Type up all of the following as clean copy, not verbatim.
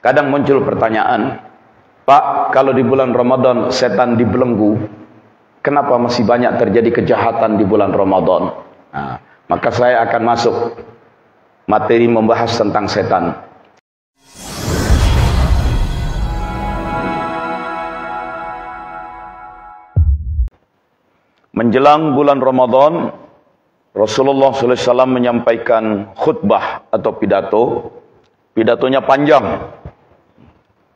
Kadang muncul pertanyaan, Pak, kalau di bulan Ramadan setan dibelenggu, kenapa masih banyak terjadi kejahatan di bulan Ramadan? Nah, maka saya akan masuk materi membahas tentang setan. Menjelang bulan Ramadan, Rasulullah SAW menyampaikan khutbah atau pidato. Pidatonya panjang.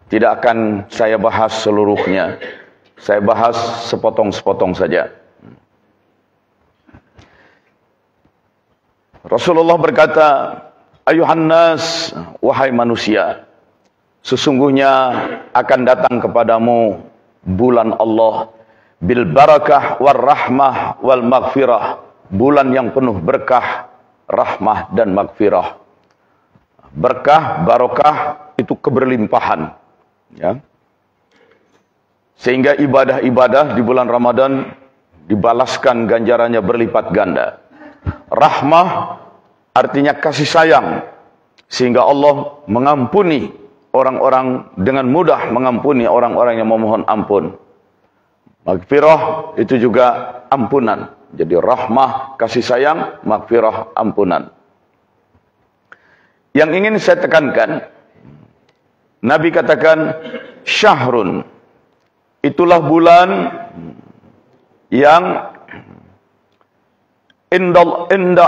Tidak akan saya bahas seluruhnya. Saya bahas sepotong-sepotong saja. Rasulullah berkata, Ayuhan nas, wahai manusia, sesungguhnya akan datang kepadamu bulan Allah bil barakah war rahmah wal maghfirah, bulan yang penuh berkah, rahmah dan maghfirah. Berkah, barokah itu keberlimpahan, ya. Sehingga ibadah-ibadah di bulan Ramadan dibalaskan ganjarannya berlipat ganda. Rahmah artinya kasih sayang, sehingga Allah mengampuni orang-orang dengan mudah, mengampuni orang-orang yang memohon ampun. Maghfirah itu juga ampunan. Jadi rahmah, kasih sayang, maghfirah, ampunan. Yang ingin saya tekankan, Nabi katakan syahrun, itulah bulan yang inda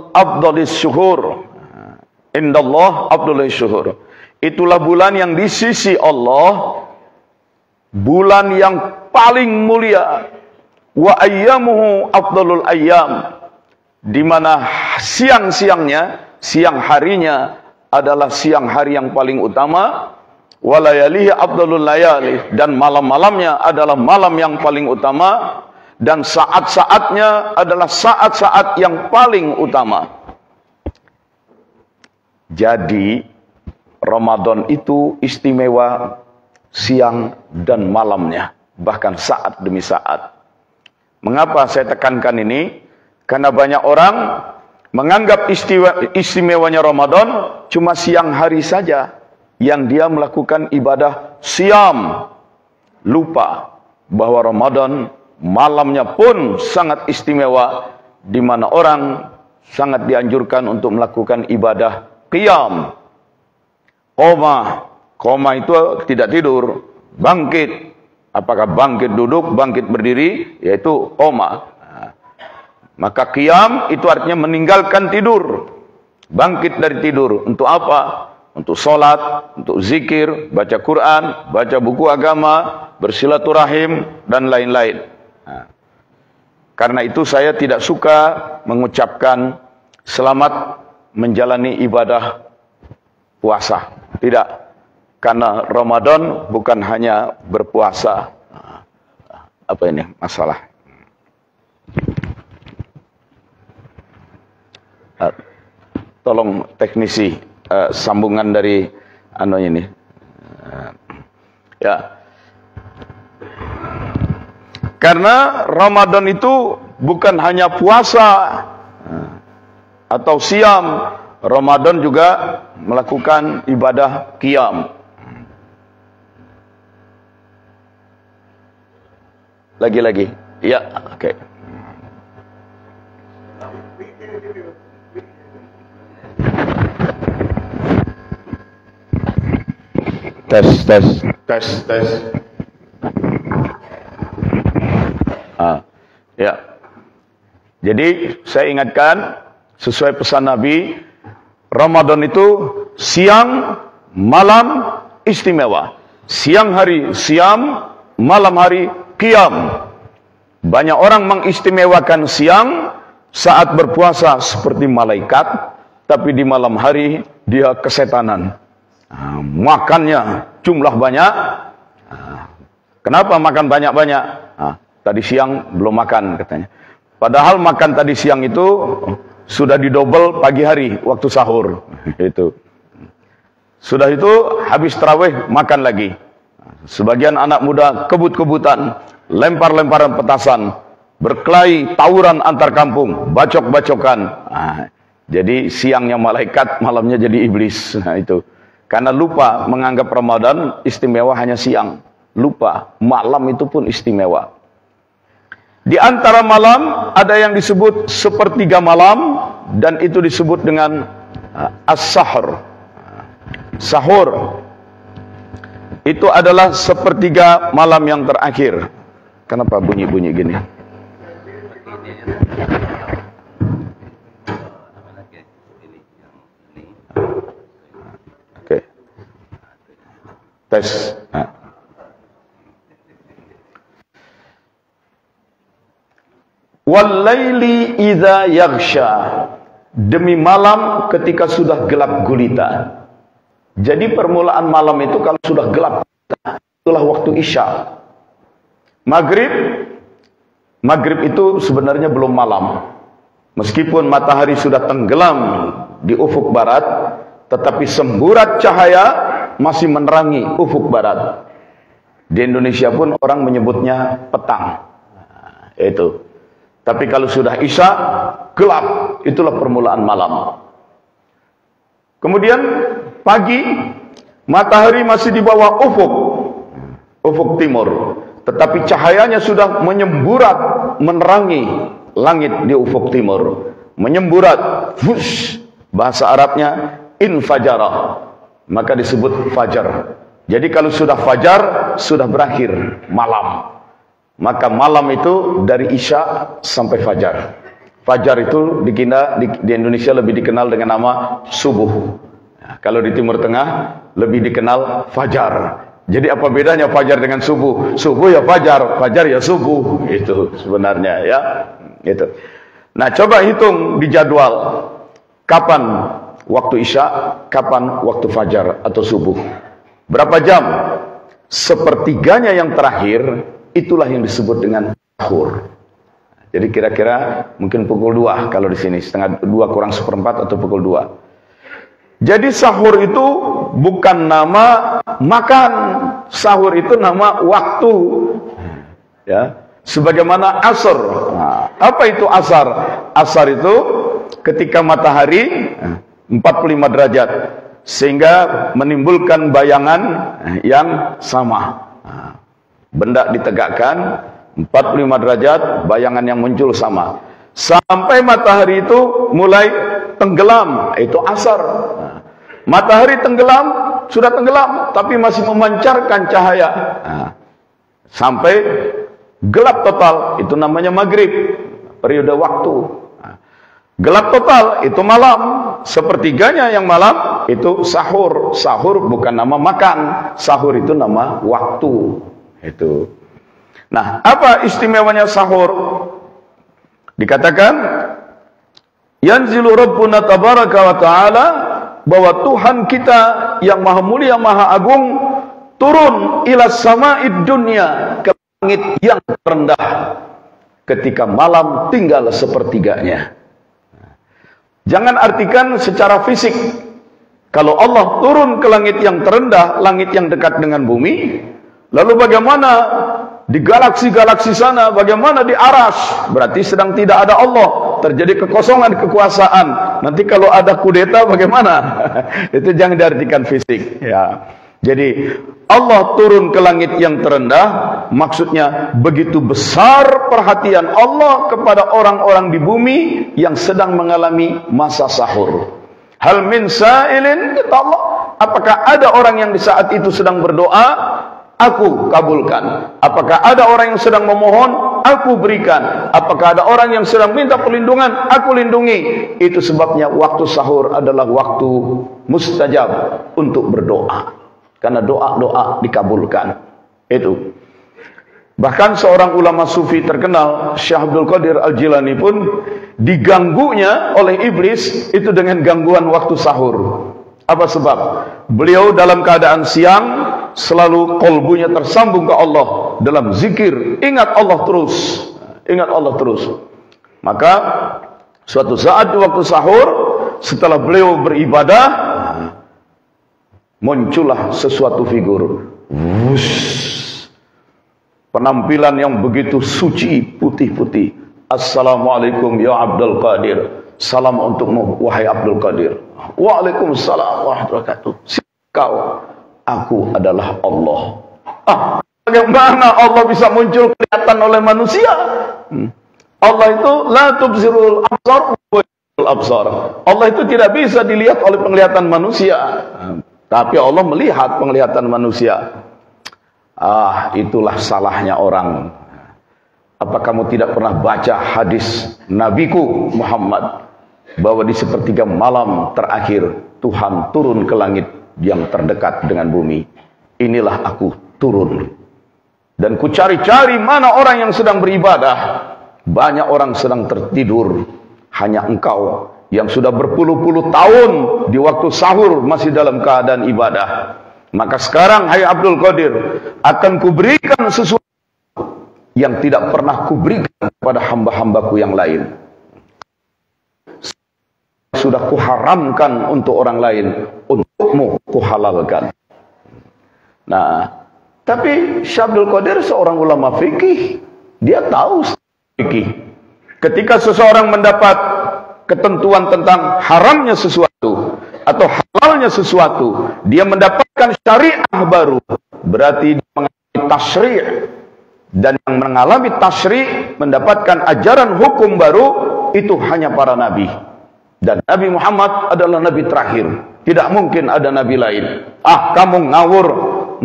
afdalis syuhur, indallah afdalis syuhur. Itulah bulan yang di sisi Allah bulan yang paling mulia, wa ayyamuhu afdalul ayyam, di mana siang-siangnya, siang harinya adalah siang hari yang paling utama, wa layalihi afdalul layali, dan malam-malamnya adalah malam yang paling utama, dan saat-saatnya adalah saat-saat yang paling utama. Jadi Ramadan itu istimewa siang dan malamnya, bahkan saat demi saat. Mengapa saya tekankan ini? Karena banyak orang menganggap istimewanya Ramadan cuma siang hari saja yang dia melakukan ibadah siam. Lupa bahwa Ramadan malamnya pun sangat istimewa, di mana orang sangat dianjurkan untuk melakukan ibadah qiyam. Koma itu tidak tidur, bangkit. Apakah bangkit duduk, bangkit berdiri, yaitu koma. Maka qiyam itu artinya meninggalkan tidur, bangkit dari tidur. Untuk apa? Untuk sholat, untuk zikir, baca Quran, baca buku agama, bersilaturahim, dan lain-lain. Karena itu saya tidak suka mengucapkan selamat menjalani ibadah puasa. Tidak. Karena Ramadan bukan hanya berpuasa. Apa ini masalah? Tolong teknisi sambungan dari ini. Ya. Karena Ramadan itu bukan hanya puasa atau siam. Ramadan juga melakukan ibadah qiyam. Lagi-lagi. Ya, oke. Tes. Ya. Jadi saya ingatkan sesuai pesan Nabi, Ramadan itu siang, malam istimewa. Siang hari siam, malam hari qiyam. Banyak orang mengistimewakan siang saat berpuasa seperti malaikat, tapi di malam hari dia kesetanan. Makannya jumlah banyak. Kenapa makan banyak-banyak? Tadi siang belum makan katanya. Padahal makan tadi siang itu sudah didobel pagi hari waktu sahur. Itu. Sudah itu habis tarawih makan lagi. Sebagian anak muda kebut-kebutan, lempar-lemparan petasan, berkelahi, tawuran antar kampung, bacok-bacokan. Jadi siangnya malaikat, malamnya jadi iblis. Nah, itu. Karena lupa menganggap Ramadan istimewa hanya siang. Lupa, malam itu pun istimewa. Di antara malam ada yang disebut sepertiga malam, dan itu disebut dengan as-sahur. Sahur itu adalah sepertiga malam yang terakhir. Kenapa bunyi-bunyi gini? Oke. Tes. Wal-laili idza yaghsha. Demi malam ketika sudah gelap gulita. Jadi permulaan malam itu kalau sudah gelap, itulah waktu Isya. Maghrib itu sebenarnya belum malam. Meskipun matahari sudah tenggelam di ufuk barat, tetapi semburat cahaya masih menerangi ufuk barat. Di Indonesia pun orang menyebutnya petang. Itu. Tapi kalau sudah Isya, gelap, itulah permulaan malam. Kemudian pagi, matahari masih di bawah ufuk timur, tetapi cahayanya sudah menyemburat menerangi langit di ufuk timur. Menyemburat, fush, bahasa Arabnya infajara, maka disebut fajar. Jadi kalau sudah fajar, sudah berakhir malam. Maka malam itu dari Isya sampai fajar. Fajar itu di Indonesia lebih dikenal dengan nama subuh. Nah, kalau di Timur Tengah lebih dikenal fajar. Jadi apa bedanya fajar dengan subuh? Subuh ya fajar, fajar ya subuh. Itu sebenarnya ya. Itu. Nah, coba hitung di jadwal kapan waktu Isya, kapan waktu fajar atau subuh. Berapa jam? Sepertiganya yang terakhir, itulah yang disebut dengan sahur. Jadi kira-kira mungkin pukul 2 kalau di sini, setengah 2 kurang seperempat atau pukul 2. Jadi sahur itu bukan nama makan, sahur itu nama waktu. Ya, sebagaimana asar. Nah, apa itu asar? Asar itu ketika matahari 45 derajat sehingga menimbulkan bayangan yang sama. Benda ditegakkan 45 derajat, bayangan yang muncul sama. Sampai matahari itu mulai tenggelam, itu asar. Matahari tenggelam, sudah tenggelam, tapi masih memancarkan cahaya. Sampai gelap total, itu namanya maghrib, periode waktu. Gelap total, itu malam. Sepertiganya yang malam, itu sahur. Sahur bukan nama makan, sahur itu nama waktu. Itu. Nah, apa istimewanya sahur? Dikatakan yanzilu rabbuna tabaraka wa ta'ala, bahwa Tuhan kita yang maha mulia maha agung turun ila sama'id dunya, ke langit yang rendah ketika malam tinggal sepertiganya. Jangan artikan secara fisik. Kalau Allah turun ke langit yang terendah, langit yang dekat dengan bumi, lalu bagaimana di galaksi-galaksi sana, bagaimana di aras? Berarti sedang tidak ada Allah, terjadi kekosongan kekuasaan. Nanti kalau ada kudeta bagaimana? Itu jangan diartikan fisik. Ya. Jadi Allah turun ke langit yang terendah, maksudnya begitu besar perhatian Allah kepada orang-orang di bumi yang sedang mengalami masa sahur. Hal min sa'ilin, kata Allah, apakah ada orang yang di saat itu sedang berdoa? Aku kabulkan. Apakah ada orang yang sedang memohon? Aku berikan. Apakah ada orang yang sedang minta perlindungan? Aku lindungi. Itu sebabnya waktu sahur adalah waktu mustajab untuk berdoa. Karena doa-doa dikabulkan. Itu. Bahkan seorang ulama sufi terkenal, Syekh Abdul Qadir Al-Jilani pun diganggunya oleh iblis itu dengan gangguan waktu sahur. Apa sebab? Beliau dalam keadaan siang selalu kolbunya tersambung ke Allah dalam zikir, ingat Allah terus, ingat Allah terus. Maka suatu saat di waktu sahur, setelah beliau beribadah, muncullah sesuatu figur, wush, penampilan yang begitu suci, putih-putih. Assalamualaikum ya Abdul Qadir. Salam untukmu wahai Abdul Qadir. Waalaikumsalam warahmatullahi wabarakatuh. kau, aku adalah Allah. Bagaimana Allah bisa muncul kelihatan oleh manusia? Allah itu la tubsirul absar. Allah itu tidak bisa dilihat oleh penglihatan manusia. Tapi Allah melihat penglihatan manusia. Itulah salahnya orang. Apa kamu tidak pernah baca hadis Nabiku Muhammad bahwa di sepertiga malam terakhir Tuhan turun ke langit yang terdekat dengan bumi. Inilah aku turun. Dan ku cari-cari mana orang yang sedang beribadah. Banyak orang sedang tertidur. Hanya engkau yang sudah berpuluh-puluh tahun di waktu sahur masih dalam keadaan ibadah. Maka sekarang, hai Abdul Qadir, akan kuberikan sesuatu yang tidak pernah kuberikan kepada hamba-hambaku yang lain. Sudah kuharamkan untuk orang lain, untukmu kuhalalkan. Nah, tapi Syekh Abdul Qadir seorang ulama fikih, dia tahu fikih. Ketika seseorang mendapat ketentuan tentang haramnya sesuatu atau halalnya sesuatu, dia mendapatkan syariah baru, berarti dia mengalami tasyri'. Dan yang mengalami tasyri' mendapatkan ajaran hukum baru, itu hanya para nabi. Dan Nabi Muhammad adalah nabi terakhir. Tidak mungkin ada nabi lain. Kamu ngawur,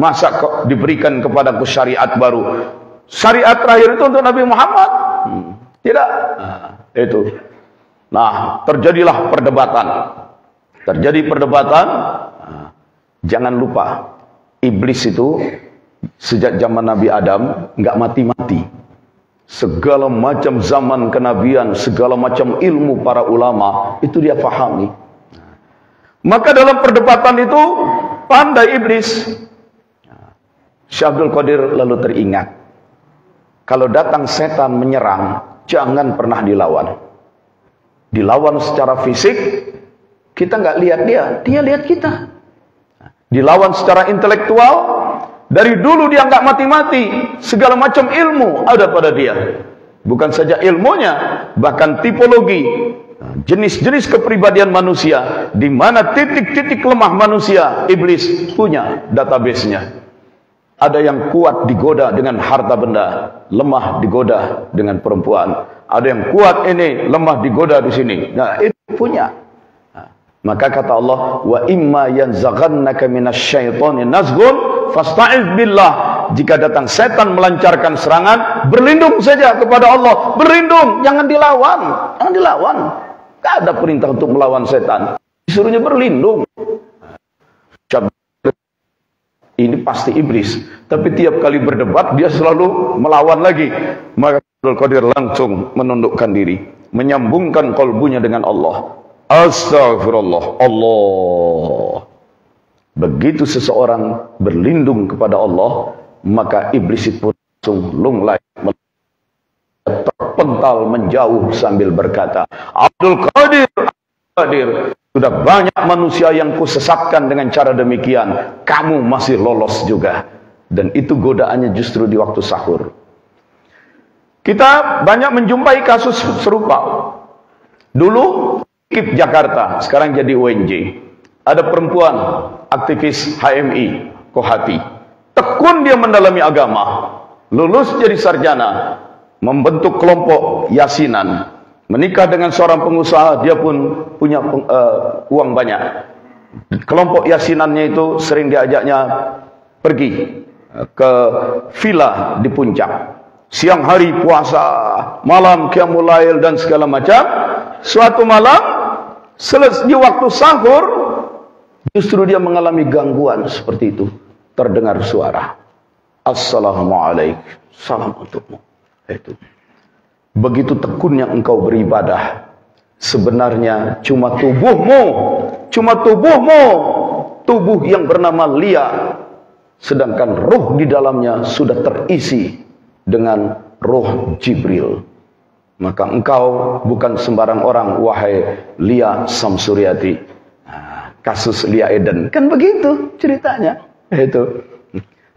masa kok diberikan kepadaku syariat baru? Syariat terakhir itu untuk Nabi Muhammad? Tidak. Itu. Nah, terjadilah perdebatan. Terjadi perdebatan. Jangan lupa, iblis itu sejak zaman Nabi Adam nggak mati-mati. Segala macam zaman kenabian, segala macam ilmu para ulama itu dia pahami. Maka dalam perdebatan itu pandai iblis. Syekh Abdul Qadir lalu teringat, kalau datang setan menyerang, jangan pernah dilawan. Dilawan secara fisik, kita nggak lihat dia, dia lihat kita. Dilawan secara intelektual, dari dulu dia nggak mati-mati, segala macam ilmu ada pada dia. Bukan saja ilmunya, bahkan tipologi, jenis-jenis kepribadian manusia, di mana titik-titik lemah manusia, iblis punya database-nya. Ada yang kuat digoda dengan harta benda, lemah digoda dengan perempuan. Ada yang kuat ini, lemah digoda di sini. Nah, itu punya. Maka kata Allah, wa imma yanzaghannaka minasyaitani nazghun fasta'iz billah. Jika datang setan melancarkan serangan, berlindung saja kepada Allah. Berlindung, jangan dilawan. Jangan dilawan. Tidak ada perintah untuk melawan setan. Disuruhnya berlindung. Ini pasti iblis. Tapi tiap kali berdebat, dia selalu melawan lagi. Maka Abdul Qadir langsung menundukkan diri, menyambungkan kalbunya dengan Allah. Astagfirullah, Allah. Begitu seseorang berlindung kepada Allah, maka iblis itu langsung lunglai, terpental menjauh sambil berkata, Abdul Qadir, sudah banyak manusia yang kusesatkan dengan cara demikian, kamu masih lolos juga. Dan itu godaannya justru di waktu sahur. Kita banyak menjumpai kasus serupa. Dulu KIP Jakarta, sekarang jadi UNJ. Ada perempuan aktivis HMI, Kohati. Tekun dia mendalami agama, lulus jadi sarjana, membentuk kelompok yasinan, menikah dengan seorang pengusaha, dia pun punya uang banyak. Kelompok yasinannya itu sering diajaknya pergi ke villa di puncak. Siang hari puasa, malam qiyamul lail dan segala macam. Suatu malam, di waktu sahur, justru dia mengalami gangguan seperti itu. Terdengar suara, Assalamualaikum, salam untukmu. Itu. Begitu tekunnya engkau beribadah, sebenarnya cuma tubuhmu, tubuh yang bernama Lia, sedangkan ruh di dalamnya sudah terisi dengan roh Jibril. Maka engkau bukan sembarang orang, wahai Lia Samsuryati. Kasus Lia Eden, kan begitu ceritanya. Itu.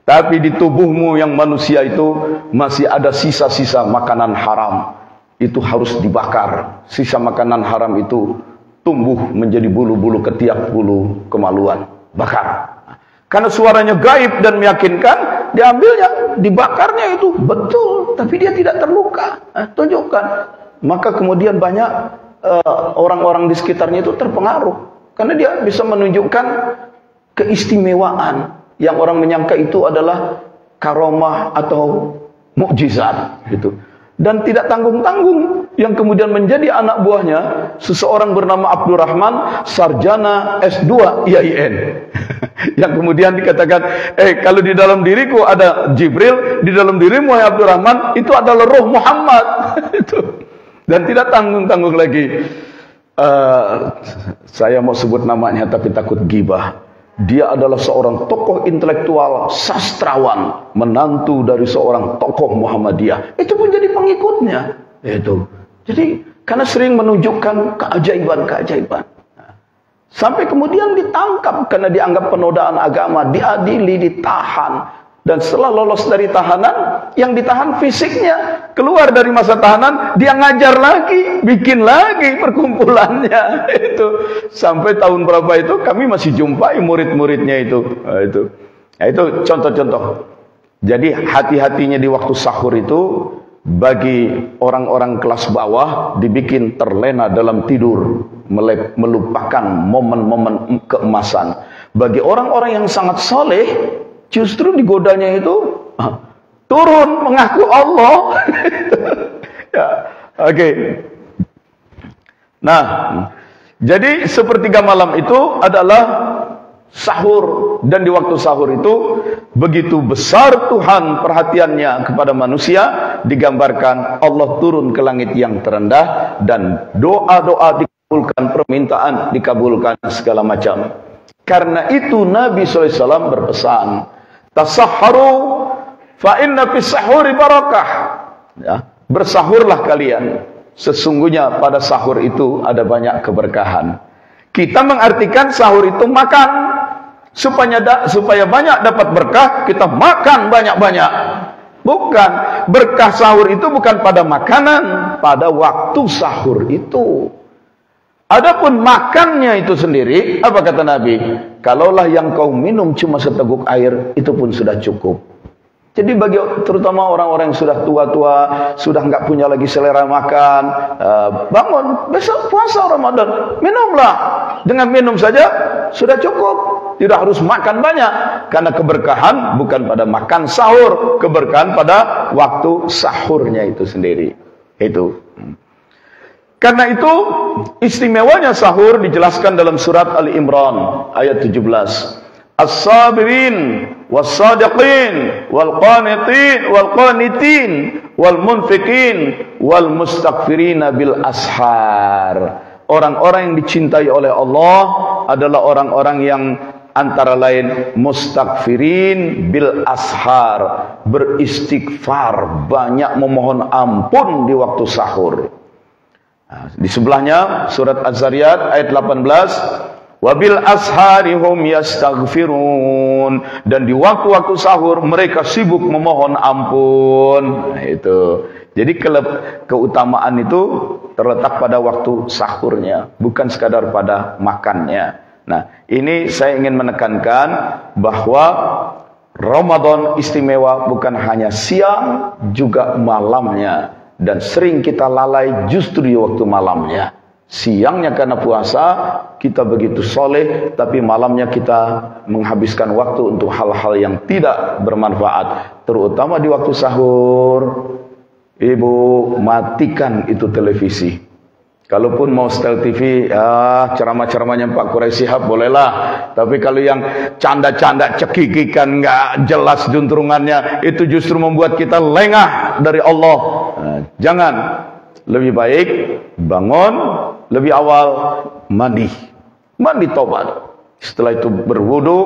Tapi di tubuhmu yang manusia itu masih ada sisa-sisa makanan haram. Itu harus dibakar. Sisa makanan haram itu tumbuh menjadi bulu-bulu ketiak, bulu kemaluan. Bakar. Karena suaranya gaib dan meyakinkan, diambilnya, dibakarnya itu betul, tapi dia tidak terluka. Tunjukkan. Maka kemudian banyak orang-orang di sekitarnya itu terpengaruh, karena dia bisa menunjukkan keistimewaan yang orang menyangka itu adalah karomah atau mukjizat gitu. Dan tidak tanggung-tanggung, yang kemudian menjadi anak buahnya seseorang bernama Abdurrahman, sarjana S2 IAIN. Yang kemudian dikatakan, kalau di dalam diriku ada Jibril, di dalam dirimu ya Abdurrahman, itu adalah roh Muhammad. Itu. Dan tidak tanggung-tanggung lagi. Saya mau sebut namanya tapi takut gibah. Dia adalah seorang tokoh intelektual, sastrawan, menantu dari seorang tokoh Muhammadiyah. Itu pun jadi pengikutnya. Itu. Jadi karena sering menunjukkan keajaiban-keajaiban. Sampai kemudian ditangkap karena dianggap penodaan agama, diadili, ditahan. Dan setelah lolos dari tahanan, yang ditahan fisiknya, keluar dari masa tahanan, dia ngajar lagi, bikin lagi perkumpulannya. Itu sampai tahun berapa itu kami masih jumpai murid-muridnya itu. Nah, itu contoh-contoh. Jadi hati-hatinya di waktu sahur itu bagi orang-orang kelas bawah dibikin terlena dalam tidur, melupakan momen-momen keemasan. Bagi orang-orang yang sangat soleh, justru digodanya itu turun mengaku Allah. Ya, oke. Nah, jadi sepertiga malam itu adalah sahur, dan di waktu sahur itu begitu besar Tuhan perhatiannya kepada manusia, digambarkan Allah turun ke langit yang terendah dan doa-doa dikabulkan, permintaan dikabulkan segala macam. Karena itu Nabi SAW berpesan, tasahharu fa inna fis sahuri barakah. Ya, bersahurlah kalian, sesungguhnya pada sahur itu ada banyak keberkahan. Kita mengartikan sahur itu makan, supaya banyak dapat berkah, kita makan banyak-banyak. Bukan, berkah sahur itu bukan pada makanan, pada waktu sahur itu. Adapun makannya itu sendiri, apa kata Nabi? Kalaulah yang kau minum cuma seteguk air, itu pun sudah cukup. Jadi bagi terutama orang-orang yang sudah tua-tua, sudah nggak punya lagi selera makan, bangun, besok puasa Ramadan, minumlah. Dengan minum saja sudah cukup. Tidak harus makan banyak. Karena keberkahan bukan pada makan sahur, keberkahan pada waktu sahurnya itu sendiri. Itu. Karena itu istimewanya sahur dijelaskan dalam surat Ali Imran ayat 17. As-sabirin was-sadiqin wal-qanitin wal-qanitin wal-munfiqin wal-mustaghfirina bil ashar. Orang-orang yang dicintai oleh Allah adalah orang-orang yang antara lain mustaghfirin bil ashar, beristighfar, banyak memohon ampun di waktu sahur. Di sebelahnya surat Az-Zariyat ayat 18, wabil asharihum yastaghfirun, dan di waktu-waktu sahur mereka sibuk memohon ampun. Nah, itu. Jadi keutamaan itu terletak pada waktu sahurnya, bukan sekadar pada makannya. Nah, ini saya ingin menekankan bahwa Ramadan istimewa bukan hanya siang, juga malamnya. Dan sering kita lalai justru di waktu malamnya. Siangnya karena puasa kita begitu soleh, tapi malamnya kita menghabiskan waktu untuk hal-hal yang tidak bermanfaat. Terutama di waktu sahur. Ibu, matikan itu televisi. Kalaupun mau setel TV, ceramah-ceramahnya Pak Quraisy Shihab bolehlah. Tapi kalau yang canda-canda cekikikan, nggak jelas juntrungannya, itu justru membuat kita lengah dari Allah. Jangan. Lebih baik bangun lebih awal, mandi tobat. Setelah itu berwudu,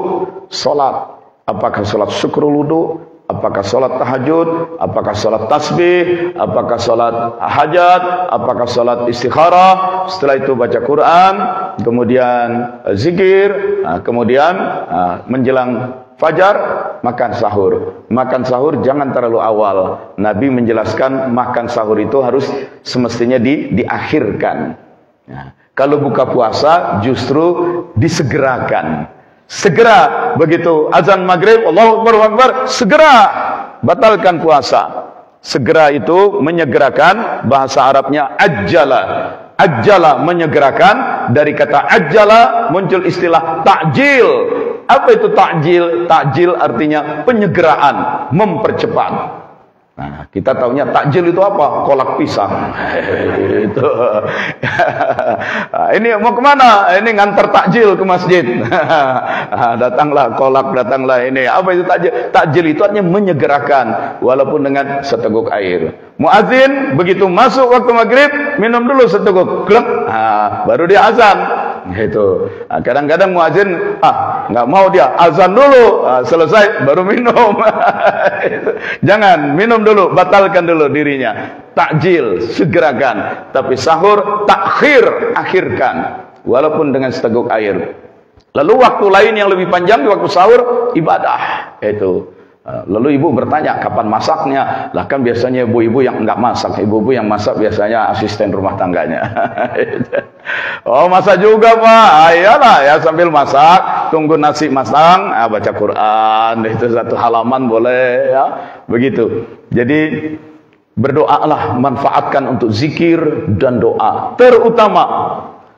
sholat. Apakah sholat syukrul wudu, apakah sholat tahajud, apakah sholat tasbih, apakah sholat hajat, apakah sholat istikharah. Setelah itu baca Quran, kemudian zikir, kemudian menjelang fajar makan sahur. Makan sahur jangan terlalu awal. Nabi menjelaskan makan sahur itu harus semestinya diakhirkan. Kalau buka puasa justru disegerakan. Segera begitu azan maghrib, Allahu Akbar, Allahu Akbar, segera batalkan puasa. Segera itu menyegerakan, bahasa Arabnya ajjala. Ajjala menyegerakan, dari kata ajjala muncul istilah takjil. Apa itu takjil? Takjil artinya penyegeraan, mempercepat. Nah, kita taunya takjil itu apa? Kolak pisang. Itu. Ini mau kemana? Ini ngantar takjil ke masjid. Datanglah kolak, datanglah ini. Apa itu takjil? Takjil itu artinya menyegerakan, walaupun dengan seteguk air. Muadzin begitu masuk waktu maghrib, minum dulu seteguk, glek, baru dia azan. Gitu. Kadang-kadang muadzin nggak mau, dia azan dulu, selesai baru minum. Jangan, minum dulu, batalkan dulu dirinya. Takjil, segerakan. Tapi sahur, takhir, akhirkan, walaupun dengan seteguk air. Lalu waktu lain yang lebih panjang di waktu sahur, ibadah. Itu. Lalu ibu bertanya, kapan masaknya? Lah kan biasanya ibu-ibu yang enggak masak. Ibu-ibu yang masak biasanya asisten rumah tangganya. Oh, masak juga, Pak. Iyalah ya, sambil masak, tunggu nasi matang, baca Quran, itu satu halaman boleh ya. Begitu. Jadi berdoalah, manfaatkan untuk zikir dan doa. Terutama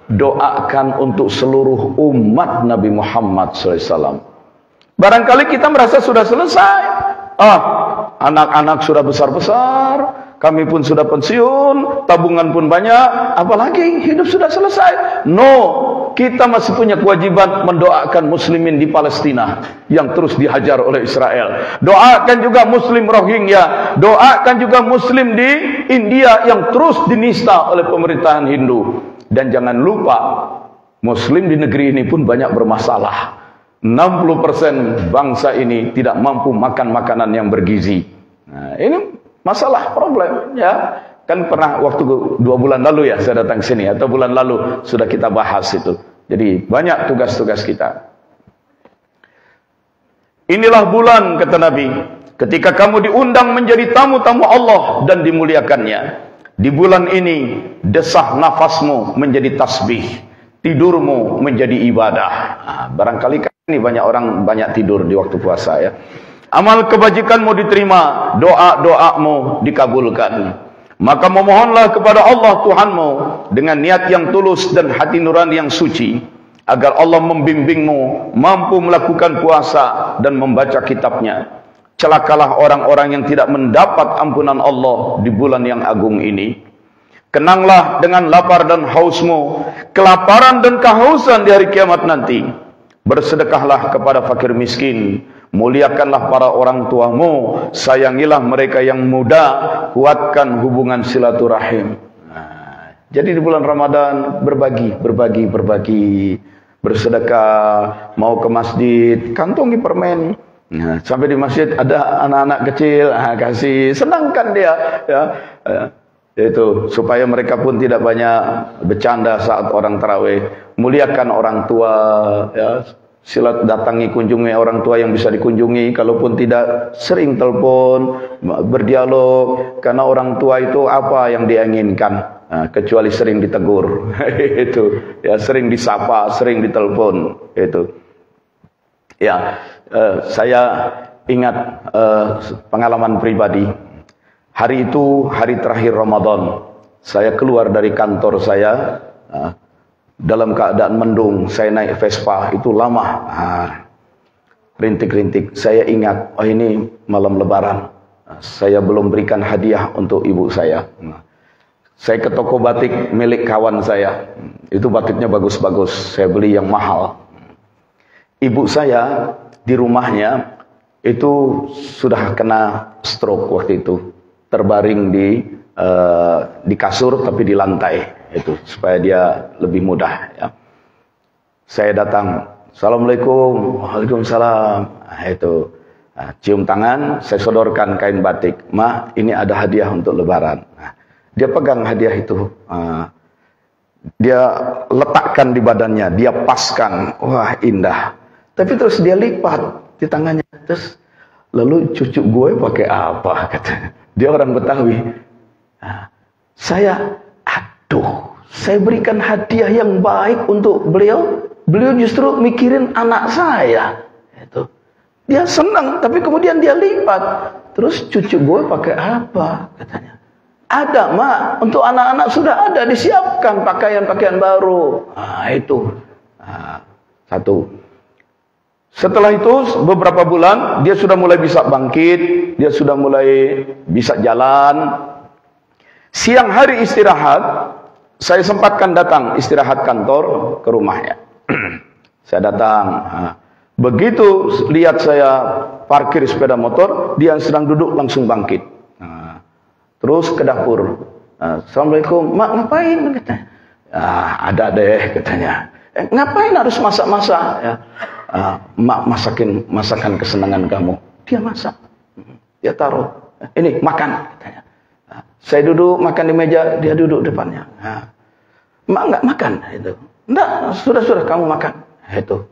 doakan untuk seluruh umat Nabi Muhammad SAW. Barangkali kita merasa sudah selesai. Anak-anak sudah besar-besar, kami pun sudah pensiun, tabungan pun banyak, apalagi hidup sudah selesai. No, kita masih punya kewajiban mendoakan muslimin di Palestina yang terus dihajar oleh Israel. Doakan juga muslim Rohingya, doakan juga muslim di India yang terus dinista oleh pemerintahan Hindu. Dan jangan lupa, muslim di negeri ini pun banyak bermasalah. 60% bangsa ini tidak mampu makan makanan yang bergizi. Nah, ini masalah, problem ya. Kan pernah waktu 2 bulan lalu ya saya datang ke sini, atau bulan lalu sudah kita bahas itu. Jadi banyak tugas-tugas kita. Inilah bulan, kata Nabi, ketika kamu diundang menjadi tamu-tamu Allah dan dimuliakannya. Di bulan ini desah nafasmu menjadi tasbih, tidurmu menjadi ibadah. Barangkali ini banyak orang banyak tidur di waktu puasa ya. Amal kebajikanmu diterima, doa-doamu dikabulkan. Maka memohonlah kepada Allah Tuhanmu dengan niat yang tulus dan hati nurani yang suci, agar Allah membimbingmu mampu melakukan puasa dan membaca kitabnya. Celakalah orang-orang yang tidak mendapat ampunan Allah di bulan yang agung ini. Kenanglah dengan lapar dan hausmu, kelaparan dan kehausan di hari kiamat nanti. Bersedekahlah kepada fakir miskin, muliakanlah para orang tuamu, sayangilah mereka yang muda, kuatkan hubungan silaturahim. Jadi di bulan Ramadan berbagi, bersedekah, mau ke masjid, kantongi permen. Sampai di masjid ada anak-anak kecil, kasih, senangkan dia ya. Itu supaya mereka pun tidak banyak bercanda saat orang tarawih. Muliakan orang tua ya. Silat datangi, kunjungi orang tua yang bisa dikunjungi, kalaupun tidak sering telepon, berdialog, karena orang tua itu apa yang dia inginkan, kecuali sering ditegur. Itu ya, sering disapa, sering ditelepon. Itu ya. Saya ingat pengalaman pribadi. Hari itu hari terakhir Ramadan. Saya keluar dari kantor saya dalam keadaan mendung. Saya naik Vespa, itu lama, rintik-rintik. Saya ingat, oh ini malam lebaran, saya belum berikan hadiah untuk ibu saya. Saya ke toko batik milik kawan saya, itu batiknya bagus-bagus, saya beli yang mahal. Ibu saya di rumahnya itu sudah kena stroke waktu itu, terbaring di kasur tapi di lantai. Itu supaya dia lebih mudah ya. Saya datang, assalamualaikum, waalaikumsalam. Itu cium tangan, saya sodorkan kain batik. Ma, ini ada hadiah untuk lebaran. Dia pegang hadiah itu, dia letakkan di badannya, dia paskan. Wah, indah. Tapi terus dia lipat di tangannya. Terus lalu cucu gue pakai apa, katanya. Dia orang Betawi. Saya berikan hadiah yang baik untuk beliau, beliau justru mikirin anak saya. Itu. Dia senang, tapi kemudian dia lipat. Terus cucu gue pakai apa? Katanya. Ada, Mak. Untuk anak-anak sudah ada, disiapkan pakaian-pakaian baru. Nah, itu. Nah, satu. Setelah itu, beberapa bulan, dia sudah mulai bisa bangkit. Dia sudah mulai bisa jalan. Siang hari istirahat, saya sempatkan datang istirahat kantor ke rumahnya. Saya datang. Nah, begitu lihat saya parkir sepeda motor, dia sedang duduk langsung bangkit. Nah, terus ke dapur. Nah, Assalamualaikum, Mak ngapain? Katanya. Ada deh katanya. Ngapain harus masak-masak? Ya. Mak masakin masakan kesenangan kamu. Dia masak. Dia taruh. Ini makan katanya. Nah, saya duduk makan di meja, dia duduk depannya. Nah, Mak nggak makan itu. Enggak, sudah kamu makan. Itu.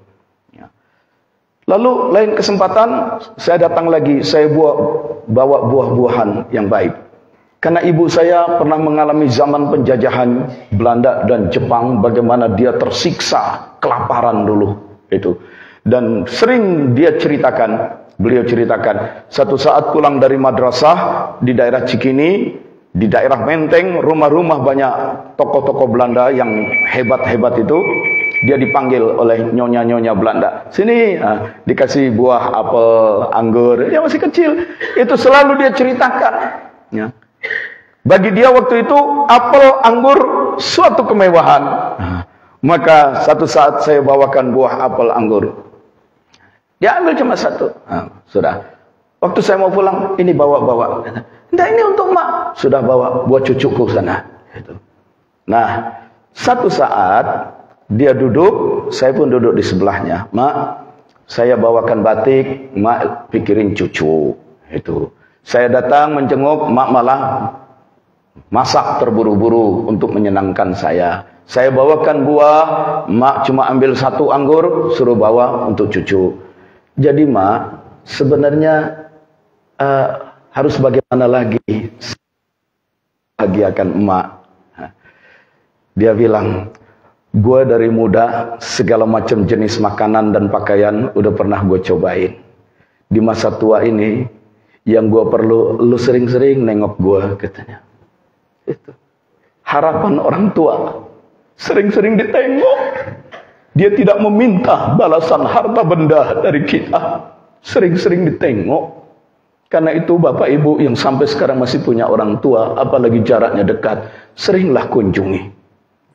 Lalu lain kesempatan saya datang lagi, saya bawa buah-buahan yang baik. Karena ibu saya pernah mengalami zaman penjajahan Belanda dan Jepang, bagaimana dia tersiksa kelaparan dulu itu. Dan sering beliau ceritakan, satu saat pulang dari madrasah di daerah Cikini, di daerah Menteng, rumah-rumah banyak tokoh-tokoh Belanda yang hebat-hebat itu. Dia dipanggil oleh nyonya-nyonya Belanda. Sini, dikasih buah, apel, anggur. Dia masih kecil. Itu selalu dia ceritakan. Ya. Bagi dia waktu itu, apel, anggur, suatu kemewahan. Maka satu saat saya bawakan buah, apel, anggur. Dia ambil cuma satu. Sudah. Waktu saya mau pulang, ini bawa-bawa. Nah, ini untuk Mak. Sudah bawa buat cucuku sana. Nah, satu saat dia duduk, saya pun duduk di sebelahnya. Mak, saya bawakan batik, Mak pikirin cucu. Itu. Saya datang menjenguk, Mak malah masak terburu-buru untuk menyenangkan saya. Saya bawakan buah, Mak cuma ambil satu anggur, suruh bawa untuk cucu. Jadi Mak, sebenarnya harus bagaimana lagi bahagiakan Emak. Dia bilang, gue dari muda segala macam jenis makanan dan pakaian udah pernah gue cobain. Di masa tua ini yang gue perlu lu sering-sering nengok gue, katanya. Itu harapan orang tua, sering-sering ditengok. Dia tidak meminta balasan harta benda dari kita, sering-sering ditengok. Karena itu Bapak Ibu yang sampai sekarang masih punya orang tua, apalagi jaraknya dekat, seringlah kunjungi.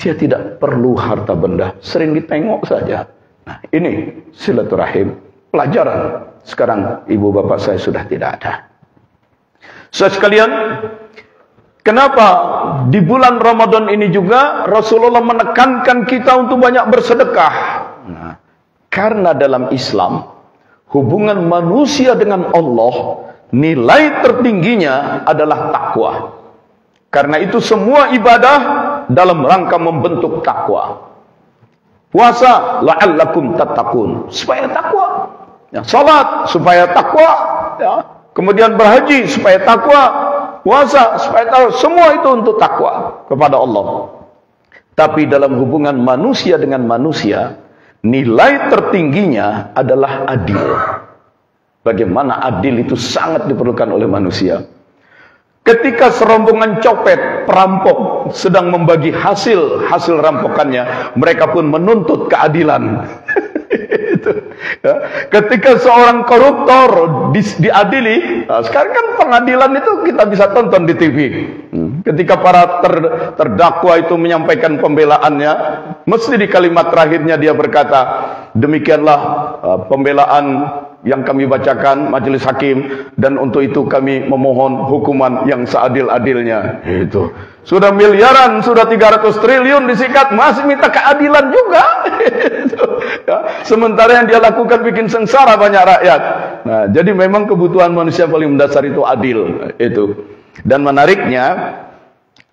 Dia tidak perlu harta benda, sering ditengok saja. Nah, ini silaturahim, pelajaran. Sekarang ibu bapak saya sudah tidak ada. Saudara sekalian, kenapa di bulan Ramadan ini juga Rasulullah menekankan kita untuk banyak bersedekah? Nah, karena dalam Islam, hubungan manusia dengan Allah, nilai tertingginya adalah takwa. Karena itu semua ibadah dalam rangka membentuk takwa. Puasa la'allakum tattaqun, supaya takwa. Ya, salat supaya takwa, ya. Kemudian berhaji supaya takwa, puasa supaya takwa, semua itu untuk takwa kepada Allah. Tapi dalam hubungan manusia dengan manusia, nilai tertingginya adalah adil. Bagaimana adil itu sangat diperlukan oleh manusia. Ketika serombongan copet, perampok sedang membagi hasil rampokannya, mereka pun menuntut keadilan. Ya. Ketika seorang koruptor diadili, nah, sekarang kan pengadilan itu kita bisa tonton di TV. Ketika para terdakwa itu menyampaikan pembelaannya, mesti di kalimat terakhirnya dia berkata, demikianlah pembelaan yang kami bacakan majelis hakim, dan untuk itu kami memohon hukuman yang seadil-adilnya. Itu sudah miliaran, sudah 300 triliun disikat, masih minta keadilan juga. Ya. Sementara yang dia lakukan bikin sengsara banyak rakyat. Nah, jadi memang kebutuhan manusia paling mendasar itu adil. Itu. Dan menariknya,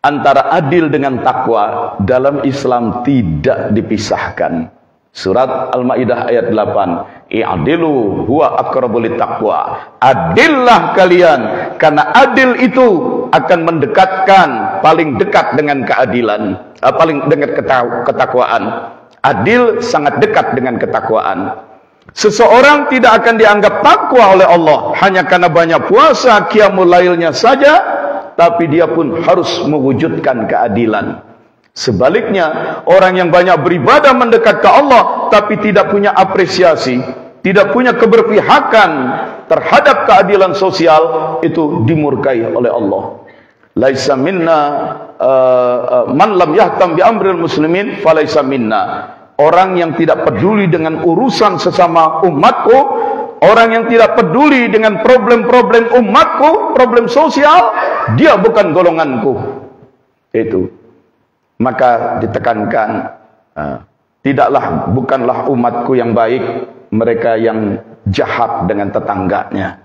antara adil dengan takwa dalam Islam tidak dipisahkan. Surat Al-Maidah ayat 8, i'dilu huwa aqrabu littaqwa. Adillah kalian, karena adil itu akan mendekatkan, paling dekat dengan keadilan, paling dekat ketakwaan. Adil sangat dekat dengan ketakwaan. Seseorang tidak akan dianggap takwa oleh Allah hanya karena banyak puasa, qiyamul lailnya saja, tapi dia pun harus mewujudkan keadilan. Sebaliknya, orang yang banyak beribadah mendekat ke Allah tapi tidak punya apresiasi, tidak punya keberpihakan terhadap keadilan sosial, itu dimurkai oleh Allah. Laisa minna man lam yahtam bi amril muslimin falaisa minna. Orang yang tidak peduli dengan urusan sesama umatku, orang yang tidak peduli dengan problem-problem umatku, problem sosial, dia bukan golonganku. Itu. Maka ditekankan, bukanlah umatku yang baik, mereka yang jahat dengan tetangganya.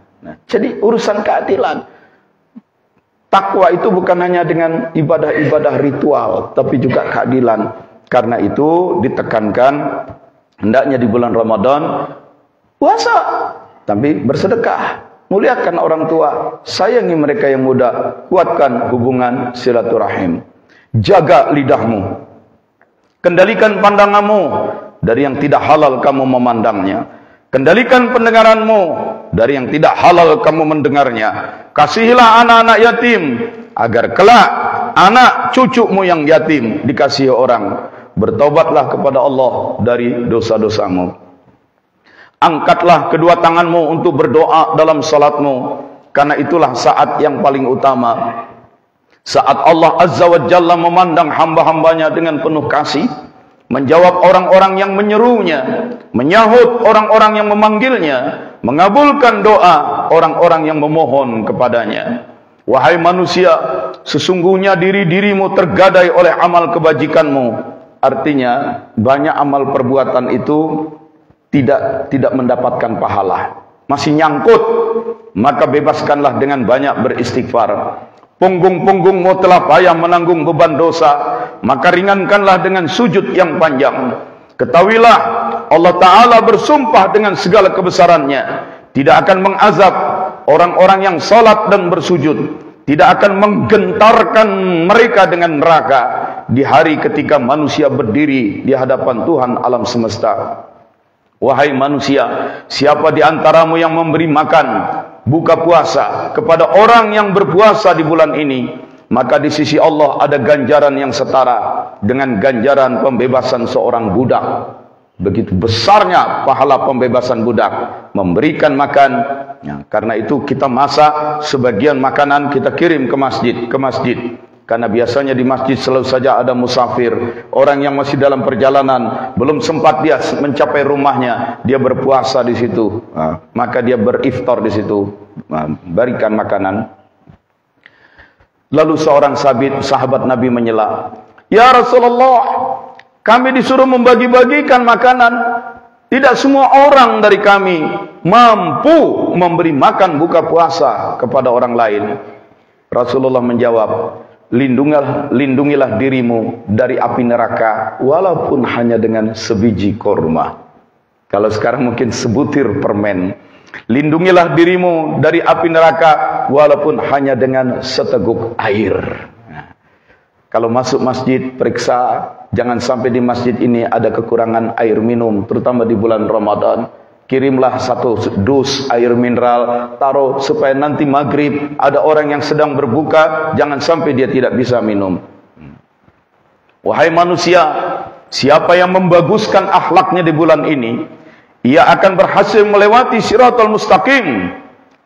Jadi urusan keadilan. Takwa itu bukan hanya dengan ibadah-ibadah ritual, tapi juga keadilan. Karena itu ditekankan, hendaknya di bulan Ramadan puasa, tapi bersedekah, muliakan orang tua, sayangi mereka yang muda, kuatkan hubungan silaturahim, jaga lidahmu, kendalikan pandanganmu dari yang tidak halal kamu memandangnya, kendalikan pendengaranmu dari yang tidak halal kamu mendengarnya, kasihilah anak-anak yatim agar kelak anak cucumu yang yatim dikasihi orang. Bertobatlah kepada Allah dari dosa-dosamu. Angkatlah kedua tanganmu untuk berdoa dalam salatmu, karena itulah saat yang paling utama. Saat Allah Azza wa Jalla memandang hamba-hambanya dengan penuh kasih, menjawab orang-orang yang menyerunya, menyahut orang-orang yang memanggilnya, mengabulkan doa orang-orang yang memohon kepadanya. Wahai manusia, sesungguhnya diri-dirimu tergadai oleh amal kebajikanmu. Artinya banyak amal perbuatan itu tidak mendapatkan pahala, masih nyangkut. Maka bebaskanlah dengan banyak beristighfar. Punggung-punggungmu telah payah menanggung beban dosa, maka ringankanlah dengan sujud yang panjang. Ketahuilah, Allah Ta'ala bersumpah dengan segala kebesarannya, tidak akan mengazab orang-orang yang salat dan bersujud, tidak akan menggentarkan mereka dengan neraka di hari ketika manusia berdiri di hadapan Tuhan alam semesta. Wahai manusia, siapa di antaramu yang memberi makan, buka puasa kepada orang yang berpuasa di bulan ini, maka di sisi Allah ada ganjaran yang setara dengan ganjaran pembebasan seorang budak. Begitu besarnya pahala pembebasan budak, memberikan makan. Ya, karena itu kita masak sebagian makanan, kita kirim ke masjid. Karena biasanya di masjid selalu saja ada musafir, orang yang masih dalam perjalanan, belum sempat dia mencapai rumahnya, dia berpuasa di situ. Maka dia beriftar di situ, berikan makanan. Lalu seorang sahabat Nabi menyela, "Ya Rasulullah, kami disuruh membagi-bagikan makanan. Tidak semua orang dari kami mampu memberi makan buka puasa kepada orang lain." Rasulullah menjawab, lindungilah dirimu dari api neraka walaupun hanya dengan sebiji kurma. Kalau sekarang mungkin sebutir permen. Lindungilah dirimu dari api neraka walaupun hanya dengan seteguk air. Kalau masuk masjid, periksa jangan sampai di masjid ini ada kekurangan air minum, terutama di bulan Ramadan. Kirimlah 1 dus air mineral, taruh supaya nanti maghrib ada orang yang sedang berbuka, jangan sampai dia tidak bisa minum. Wahai manusia, siapa yang membaguskan akhlaknya di bulan ini, ia akan berhasil melewati Shiratal Mustaqim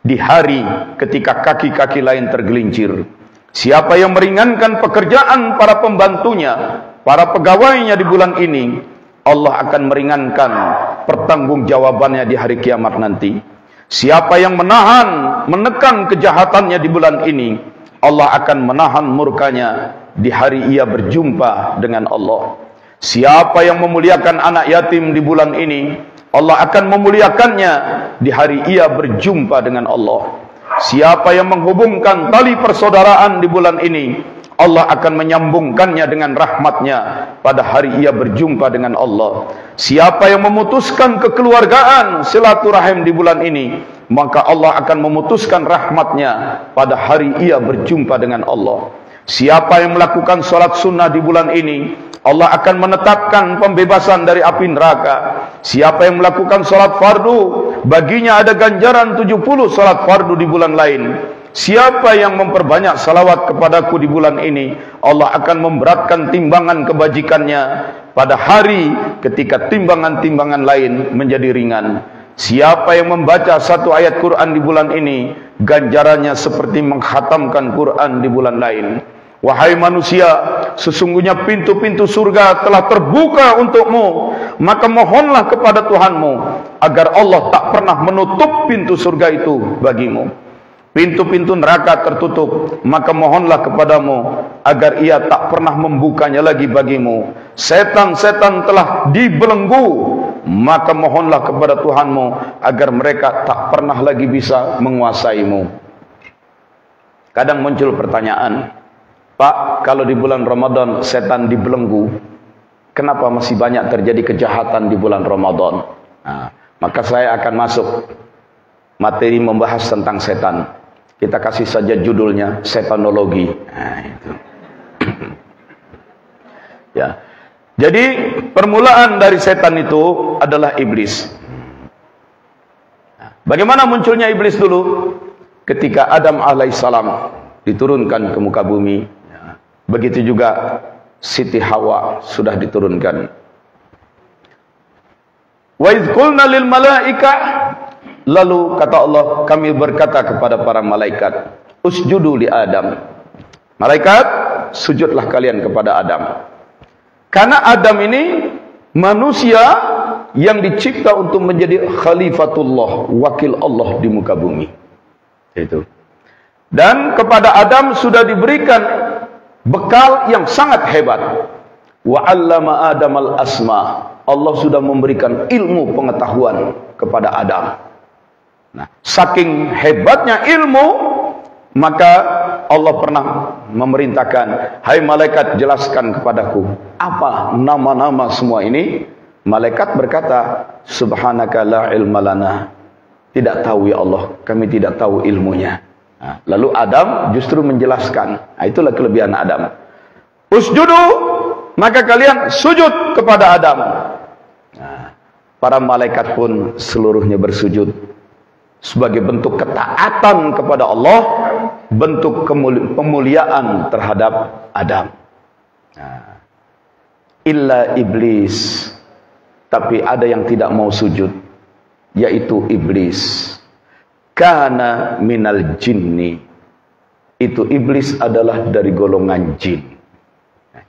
di hari ketika kaki-kaki lain tergelincir. Siapa yang meringankan pekerjaan para pembantunya, para pegawainya di bulan ini, Allah akan meringankan pertanggungjawabannya di hari kiamat nanti. Siapa yang menekan kejahatannya di bulan ini, Allah akan menahan murkanya di hari ia berjumpa dengan Allah. Siapa yang memuliakan anak yatim di bulan ini, Allah akan memuliakannya di hari ia berjumpa dengan Allah. Siapa yang menghubungkan tali persaudaraan di bulan ini, Allah akan menyambungkannya dengan rahmatnya pada hari ia berjumpa dengan Allah. Siapa yang memutuskan kekeluargaan silaturahim di bulan ini, maka Allah akan memutuskan rahmatnya pada hari ia berjumpa dengan Allah. Siapa yang melakukan salat sunnah di bulan ini, Allah akan menetapkan pembebasan dari api neraka. Siapa yang melakukan salat fardu, baginya ada ganjaran 70 salat fardu di bulan lain. Siapa yang memperbanyak salawat kepadaku di bulan ini, Allah akan memberatkan timbangan kebajikannya pada hari ketika timbangan-timbangan lain menjadi ringan. Siapa yang membaca satu ayat Quran di bulan ini, ganjarannya seperti mengkhatamkan Quran di bulan lain. Wahai manusia, sesungguhnya pintu-pintu surga telah terbuka untukmu, maka mohonlah kepada Tuhanmu agar Allah tak pernah menutup pintu surga itu bagimu. Pintu-pintu neraka tertutup, maka mohonlah kepadamu agar ia tak pernah membukanya lagi bagimu. Setan-setan telah dibelenggu, maka mohonlah kepada Tuhanmu agar mereka tak pernah lagi bisa menguasaimu. Kadang muncul pertanyaan, Pak, kalau di bulan Ramadan setan dibelenggu, kenapa masih banyak terjadi kejahatan di bulan Ramadan? Nah, maka saya akan masuk materi membahas tentang setan. Kita kasih saja judulnya setanologi. Nah, itu. Ya. Jadi permulaan dari setan itu adalah iblis. Bagaimana munculnya iblis dulu? Ketika Adam alaihissalam diturunkan ke muka bumi, begitu juga Siti Hawa sudah diturunkan. Wa idz qulna lil malaika, lalu kata Allah, kami berkata kepada para malaikat, usjudu li Adam. Malaikat, sujudlah kalian kepada Adam. Karena Adam ini manusia yang dicipta untuk menjadi khalifatullah, wakil Allah di muka bumi. Itu. Dan kepada Adam sudah diberikan bekal yang sangat hebat. Wa 'allama Adam al-asma. Allah sudah memberikan ilmu pengetahuan kepada Adam. Nah, saking hebatnya ilmu, maka Allah pernah memerintahkan, hai malaikat, jelaskan kepadaku apa nama-nama semua ini. Malaikat berkata, subhanaka la ilma lana. Tidak tahu ya Allah, kami tidak tahu ilmunya. Nah, lalu Adam justru menjelaskan. Nah, itulah kelebihan Adam. Usjudu, maka kalian sujud kepada Adam. Nah, para malaikat pun seluruhnya bersujud sebagai bentuk ketaatan kepada Allah, bentuk pemuliaan terhadap Adam. Nah, illa iblis, tapi ada yang tidak mau sujud, yaitu iblis. Kana minal jinni, itu iblis adalah dari golongan jin.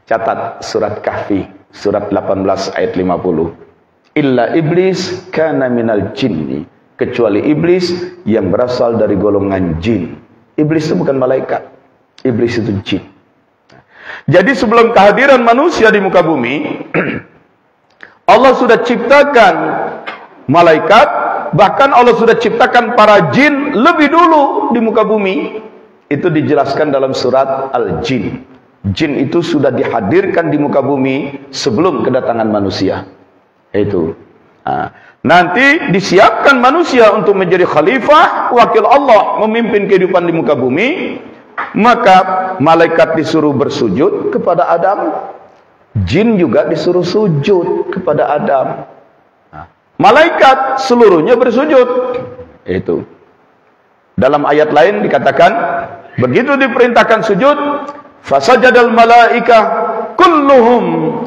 Catat surat Kahfi, surat 18 ayat 50. Illa iblis kana minal jinni, kecuali iblis yang berasal dari golongan jin. Iblis itu bukan malaikat, iblis itu jin. Jadi sebelum kehadiran manusia di muka bumi, Allah sudah ciptakan malaikat, bahkan Allah sudah ciptakan para jin lebih dulu di muka bumi. Itu dijelaskan dalam surat Al-Jin. Jin itu sudah dihadirkan di muka bumi sebelum kedatangan manusia. Itu. Nah, nanti disiapkan manusia untuk menjadi khalifah, wakil Allah, memimpin kehidupan di muka bumi. Maka malaikat disuruh bersujud kepada Adam, jin juga disuruh sujud kepada Adam. Malaikat seluruhnya bersujud. Itu. Dalam ayat lain dikatakan, begitu diperintahkan sujud, fasajadal malaika kulluhum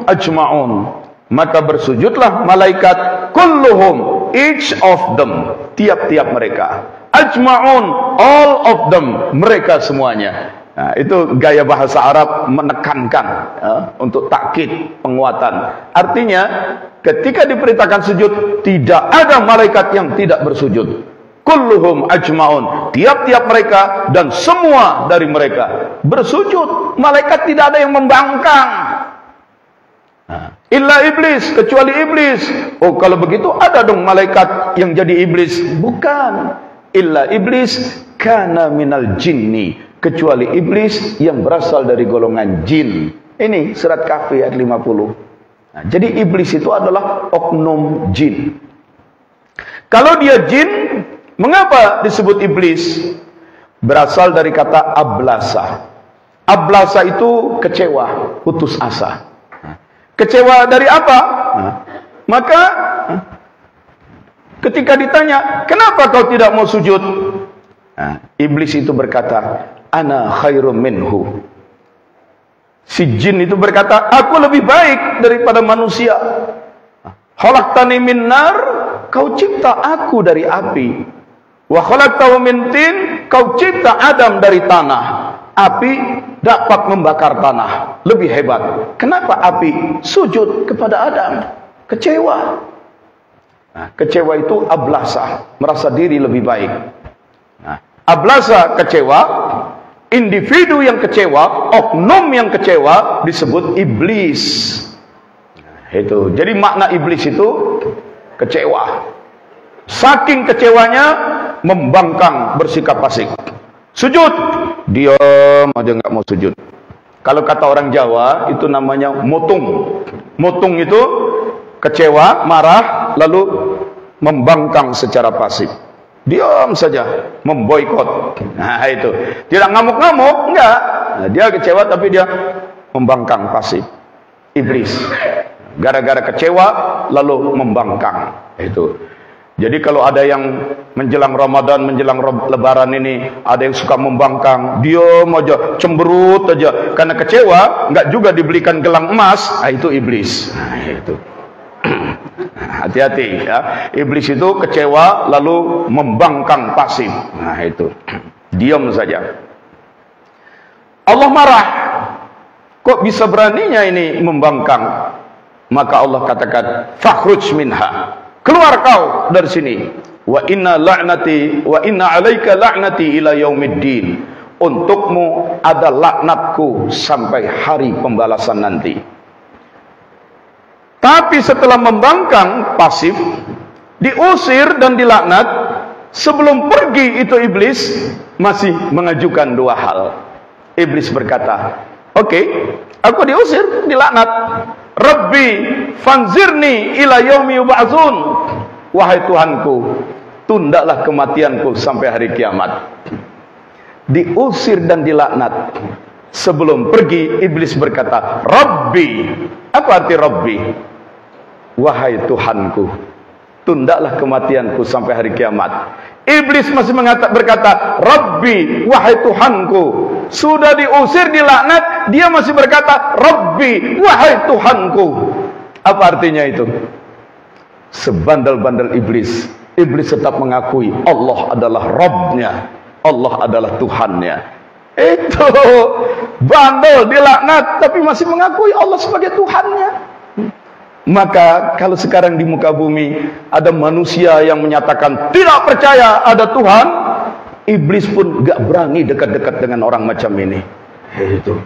ajma'un. Maka bersujudlah malaikat kulluhum, each of them, tiap-tiap mereka. Ajma'un, all of them, mereka semuanya. Nah, itu gaya bahasa Arab menekankan, ya, untuk takkid, penguatan. Artinya, ketika diperintahkan sujud, tidak ada malaikat yang tidak bersujud. Kulluhum ajma'un, tiap-tiap mereka dan semua dari mereka bersujud. Malaikat tidak ada yang membangkang. Illa iblis, kecuali iblis. Oh, kalau begitu ada dong malaikat yang jadi iblis. Bukan. Illa iblis kana minal jinni, kecuali iblis yang berasal dari golongan jin. Ini surat Kahfi ayat 50. Nah, jadi iblis itu adalah oknum jin. Kalau dia jin, mengapa disebut iblis? Berasal dari kata ablasa. Ablasa itu kecewa, putus asa. Kecewa dari apa? Maka ketika ditanya, kenapa kau tidak mau sujud? Iblis itu berkata, ana khairum minhu. Si jin itu berkata, aku lebih baik daripada manusia. Khalaqtani min nar, kau cipta aku dari api. Wa khalaqtahu min tin, kau cipta Adam dari tanah. Api dapat membakar tanah, lebih hebat. Kenapa api sujud kepada Adam? Kecewa. Kecewa itu ablasa, merasa diri lebih baik. Ablasa kecewa, individu yang kecewa, oknum yang kecewa disebut iblis. Itu. Jadi makna iblis itu kecewa. Saking kecewanya membangkang, bersikap fasik. Sujud, diam aja nggak mau sujud. Kalau kata orang Jawa itu namanya motung. Motung itu kecewa, marah, lalu membangkang secara pasif. Diam saja, memboikot. Nah itu, tidak ngamuk-ngamuk, enggak. Nah, dia kecewa tapi dia membangkang pasif. Iblis. Gara-gara kecewa lalu membangkang. Itu. Jadi kalau ada yang menjelang Ramadan, menjelang Lebaran ini, ada yang suka membangkang, diam aja, cemberut aja, karena kecewa, enggak juga dibelikan gelang emas, itu iblis. Nah, itu. Hati-hati ya. Iblis itu kecewa lalu membangkang pasif. Nah, itu. Diam saja. Allah marah. Kok bisa beraninya ini membangkang? Maka Allah katakan, fakhruj minha. Keluar kau dari sini. Wa inna la'nati wa inna 'alaika la'nati ila yaumiddin. Untukmu ada laknatku sampai hari pembalasan nanti. Tapi setelah membangkang pasif, diusir dan dilaknat, sebelum pergi itu iblis masih mengajukan dua hal. Iblis berkata, oke, aku diusir, dilaknat. Rabbi fanzirni ila yaumi yub'atsun. Wahai Tuhanku, tundalah kematianku sampai hari kiamat. Diusir dan dilaknat. Sebelum pergi, iblis berkata, Rabbi. Apa arti Rabbi? Wahai Tuhanku, tundalah kematianku sampai hari kiamat. Iblis masih berkata, Rabbi, wahai Tuhanku. Sudah diusir, dilaknat, dia masih berkata, Rabbi, wahai Tuhanku. Apa artinya itu? Sebandel-bandel iblis, iblis tetap mengakui Allah adalah Rabbnya, Allah adalah Tuhannya. Itu bandel, dilaknat, tapi masih mengakui Allah sebagai Tuhannya. Maka kalau sekarang di muka bumi ada manusia yang menyatakan tidak percaya ada Tuhan, iblis pun gak berani dekat-dekat dengan orang macam ini. Itu.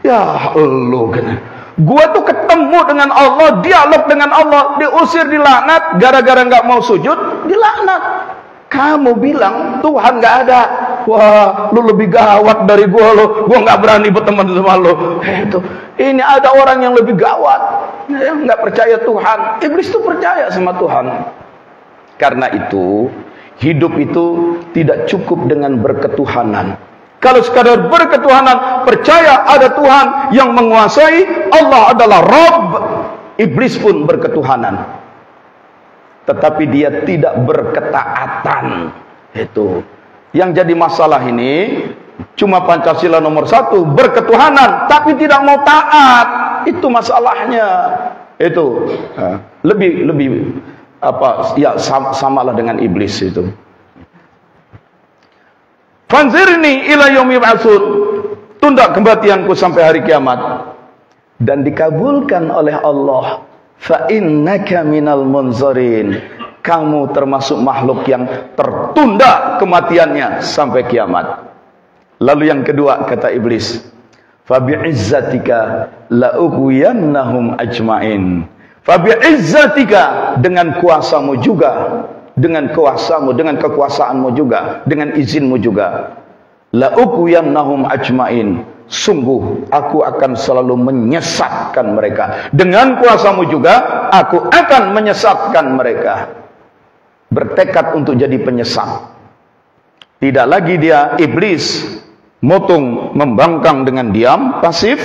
Ya Allah, gua tuh ketemu dengan Allah, dialog dengan Allah, diusir, dilaknat, gara-gara gak mau sujud, dilaknat. Kamu bilang Tuhan gak ada. Wah, lu lebih gawat dari gua, gua gak berani berteman sama lu. Itu. Ini ada orang yang lebih gawat, yang gak percaya Tuhan. Iblis itu percaya sama Tuhan. Karena itu, hidup itu tidak cukup dengan berketuhanan. Kalau sekadar berketuhanan, percaya ada Tuhan yang menguasai, Allah adalah Rabb, iblis pun berketuhanan. Tetapi dia tidak berketaatan. Itu. Yang jadi masalah ini cuma Pancasila nomor 1, berketuhanan tapi tidak mau taat. Itu masalahnya. Itu lebih apa ya, samalah dengan iblis itu. Fanzirni ila yaumi yub'atsun. Tunda kematianku sampai hari kiamat. Dan dikabulkan oleh Allah. Fa innaka minal munzarin. Kamu termasuk makhluk yang tertunda kematiannya sampai kiamat. Lalu yang kedua kata iblis, fa bi'izzatika la ughwiyannahum ajmain. Fa bi'izzatika, dengan kuasamu juga, dengan kuasamu, dengan kekuasaanmu juga, dengan izinmu juga, la ughwiyannahum ajmain. Sungguh aku akan selalu menyesatkan mereka. Dengan kuasamu juga aku akan menyesatkan mereka. Bertekad untuk jadi penyesat. Tidak lagi dia iblis motung membangkang dengan diam, pasif.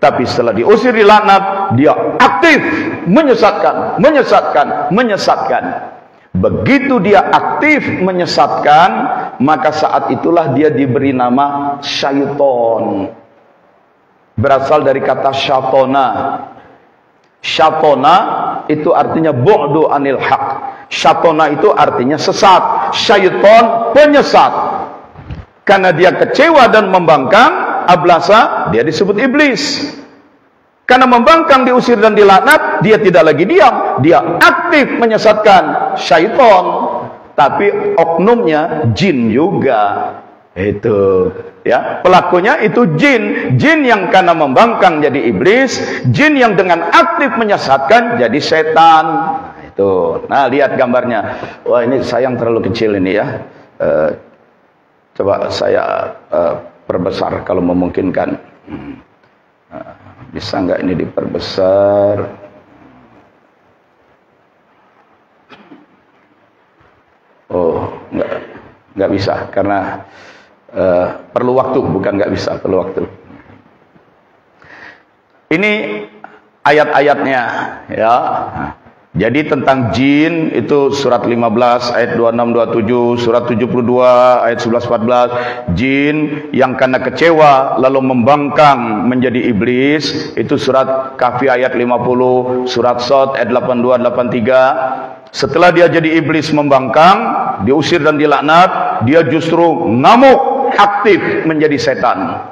Tapi setelah diusir, dilaknat, dia aktif menyesatkan. Begitu dia aktif menyesatkan, maka saat itulah dia diberi nama syaiton. Berasal dari kata syatona. Syatona itu artinya bu'du anil haq. Syatona itu artinya sesat. Syaiton penyesat. Karena dia kecewa dan membangkang, ablasa, dia disebut iblis. Karena membangkang, diusir dan dilaknat, dia tidak lagi diam, dia aktif menyesatkan. Syaiton, tapi oknumnya jin juga. Itu ya, pelakunya itu jin yang karena membangkang jadi iblis, jin yang dengan aktif menyesatkan jadi setan. Itu, nah lihat gambarnya. Wah, ini sayang terlalu kecil ini ya. Coba saya perbesar kalau memungkinkan. Bisa nggak ini diperbesar? Oh, nggak bisa karena perlu waktu, bukan nggak bisa, perlu waktu. Ini ayat-ayatnya ya. Jadi tentang jin itu surat 15 ayat 26 27, surat 72 ayat 11 14. Jin yang karena kecewa lalu membangkang menjadi iblis itu surat Kahfi ayat 50, surat Shad ayat 82 83. Setelah dia jadi iblis membangkang, diusir dan dilaknat, dia justru ngamuk, aktif menjadi setan,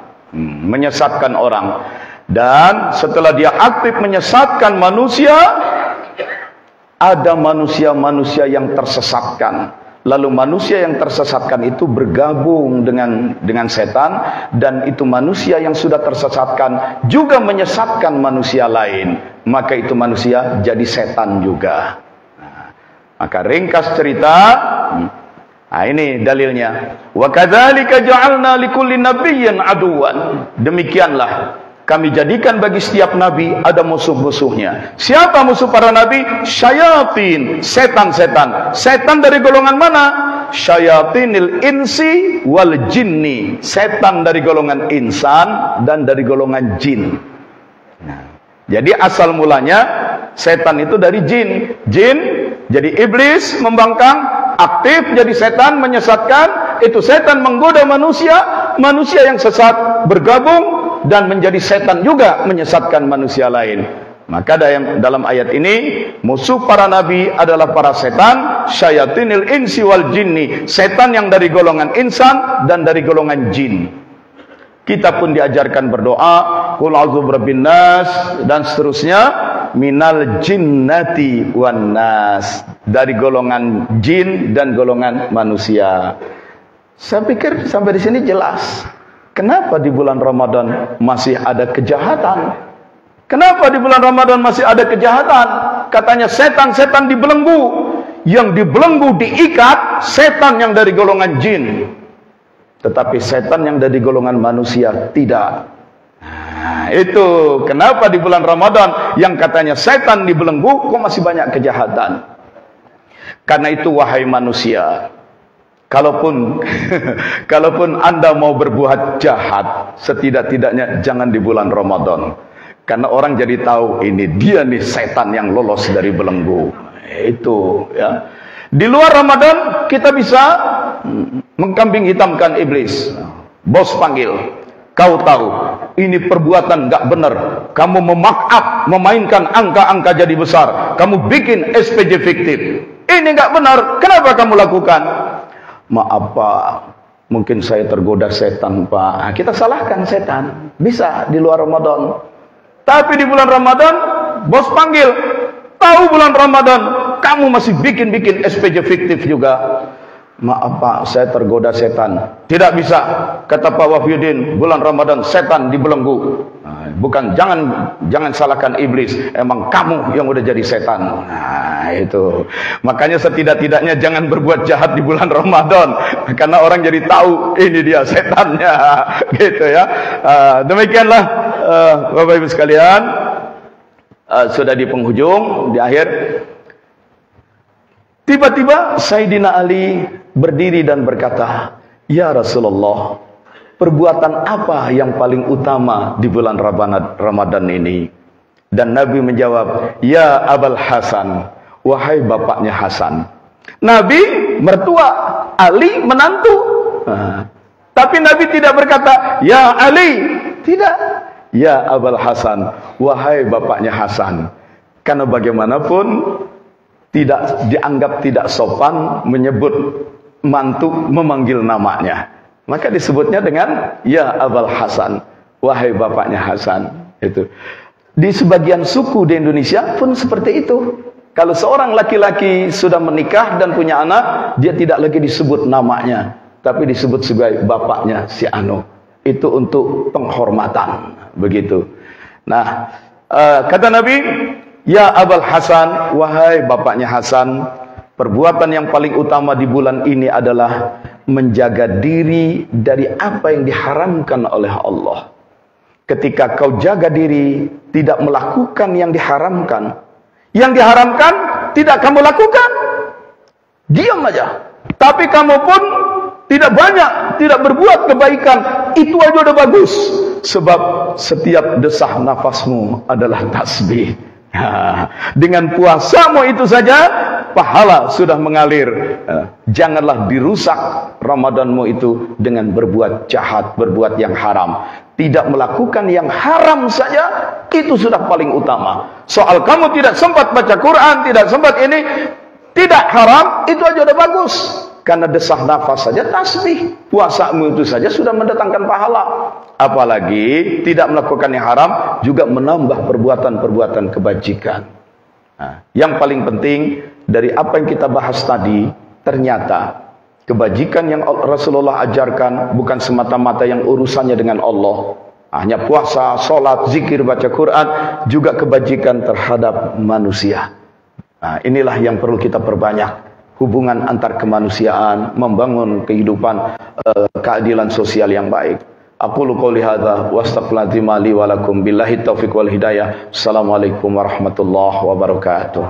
menyesatkan orang. Dan setelah dia aktif menyesatkan manusia, ada manusia-manusia yang tersesatkan. Lalu manusia yang tersesatkan itu bergabung dengan setan, dan itu manusia yang sudah tersesatkan juga menyesatkan manusia lain. Maka itu manusia jadi setan juga. Maka ringkas cerita, nah ini dalilnya. Wa kadzalika ja'alna likulli nabiyyin aduwan. Demikianlah kami jadikan bagi setiap nabi ada musuh-musuhnya. Siapa musuh para nabi? Syayatin, setan-setan. Setan dari golongan mana? Syayatinil insi wal jinni. Setan dari golongan insan dan dari golongan jin. Nah, jadi asal mulanya setan itu dari jin. Jin jadi iblis membangkang, aktif jadi setan menyesatkan. Itu setan menggoda manusia, manusia yang sesat bergabung dan menjadi setan juga menyesatkan manusia lain. Maka dalam ayat ini musuh para nabi adalah para setan, syayatinil insi wal jinni, setan yang dari golongan insan dan dari golongan jin. Kita pun diajarkan berdoa, qul a'udzu birabbin nas, dan seterusnya, minal jinnati wan nas, dari golongan jin dan golongan manusia. Saya pikir sampai di sini jelas. Kenapa di bulan Ramadan masih ada kejahatan? Kenapa di bulan Ramadan masih ada kejahatan? Katanya setan-setan dibelenggu. Yang dibelenggu diikat setan yang dari golongan jin. Tetapi setan yang dari golongan manusia tidak. Nah, itu kenapa di bulan Ramadan yang katanya setan dibelenggu kok masih banyak kejahatan? Karena itu wahai manusia, kalaupun Anda mau berbuat jahat, setidak-tidaknya jangan di bulan Ramadan. Karena orang jadi tahu ini dia nih setan yang lolos dari belenggu. Itu ya. Di luar Ramadan kita bisa mengkambing hitamkan iblis. Bos panggil, kau tahu ini perbuatan nggak benar. Kamu memakap, memainkan angka-angka jadi besar. Kamu bikin SPJ fiktif. Ini nggak benar. Kenapa kamu lakukan? Maaf Pak, mungkin saya tergoda setan Pak. Nah, kita salahkan setan. Bisa di luar Ramadan. Tapi di bulan Ramadan, bos panggil. Tahu bulan Ramadan, kamu masih bikin-bikin SPJ fiktif juga. Maaf Pak, saya tergoda setan. Tidak bisa, kata Pak Wafyudin, bulan Ramadan setan dibelenggu. Nah, bukan, jangan salahkan iblis. Emang kamu yang udah jadi setan. Nah, itu. Makanya setidak-tidaknya jangan berbuat jahat di bulan Ramadan. Karena orang jadi tahu ini dia setannya. Gitu ya. Demikianlah Bapak Ibu sekalian. Sudah di penghujung, di akhir. Tiba-tiba Sayyidina Ali berdiri dan berkata, "Ya Rasulullah, perbuatan apa yang paling utama di bulan Ramadan ini? Dan Nabi menjawab, ya Abul Hasan, wahai bapaknya Hasan. Nabi mertua, Ali menantu. Tapi Nabi tidak berkata, ya Ali. Tidak. Ya Abul Hasan, wahai bapaknya Hasan. Karena bagaimanapun tidak dianggap tidak sopan menyebut mantu memanggil namanya. Maka disebutnya dengan ya Abul Hasan, wahai bapaknya Hasan. Itu. Di sebagian suku di Indonesia pun seperti itu. Kalau seorang laki-laki sudah menikah dan punya anak, dia tidak lagi disebut namanya, tapi disebut sebagai bapaknya si Anu. Itu untuk penghormatan, begitu. Nah, kata Nabi, ya Abul Hasan, wahai bapaknya Hasan, perbuatan yang paling utama di bulan ini adalah menjaga diri dari apa yang diharamkan oleh Allah. Ketika kau jaga diri, tidak melakukan yang diharamkan. Yang diharamkan, tidak kamu lakukan. Diam aja. Tapi kamu pun tidak banyak, tidak berbuat kebaikan. Itu aja udah bagus. Sebab setiap desah nafasmu adalah tasbih. Dengan puasamu itu saja, pahala sudah mengalir. Janganlah dirusak Ramadanmu itu dengan berbuat jahat, berbuat yang haram. Tidak melakukan yang haram saja, itu sudah paling utama. Soal kamu tidak sempat baca Quran, tidak sempat ini, tidak haram, itu aja udah bagus. Karena desah nafas saja tasbih, puasamu itu saja sudah mendatangkan pahala. Apalagi tidak melakukan yang haram, juga menambah perbuatan-perbuatan kebajikan. Nah, yang paling penting dari apa yang kita bahas tadi, ternyata kebajikan yang Rasulullah ajarkan bukan semata-mata yang urusannya dengan Allah. Hanya puasa, sholat, zikir, baca Quran, juga kebajikan terhadap manusia. Nah, inilah yang perlu kita perbanyak. Hubungan antar kemanusiaan, membangun kehidupan keadilan sosial yang baik. Aqulu qouli hadza wa astaghfirullaha li wa lakum billahi taufiq wal hidayah. Assalamualaikum warahmatullahi wabarakatuh.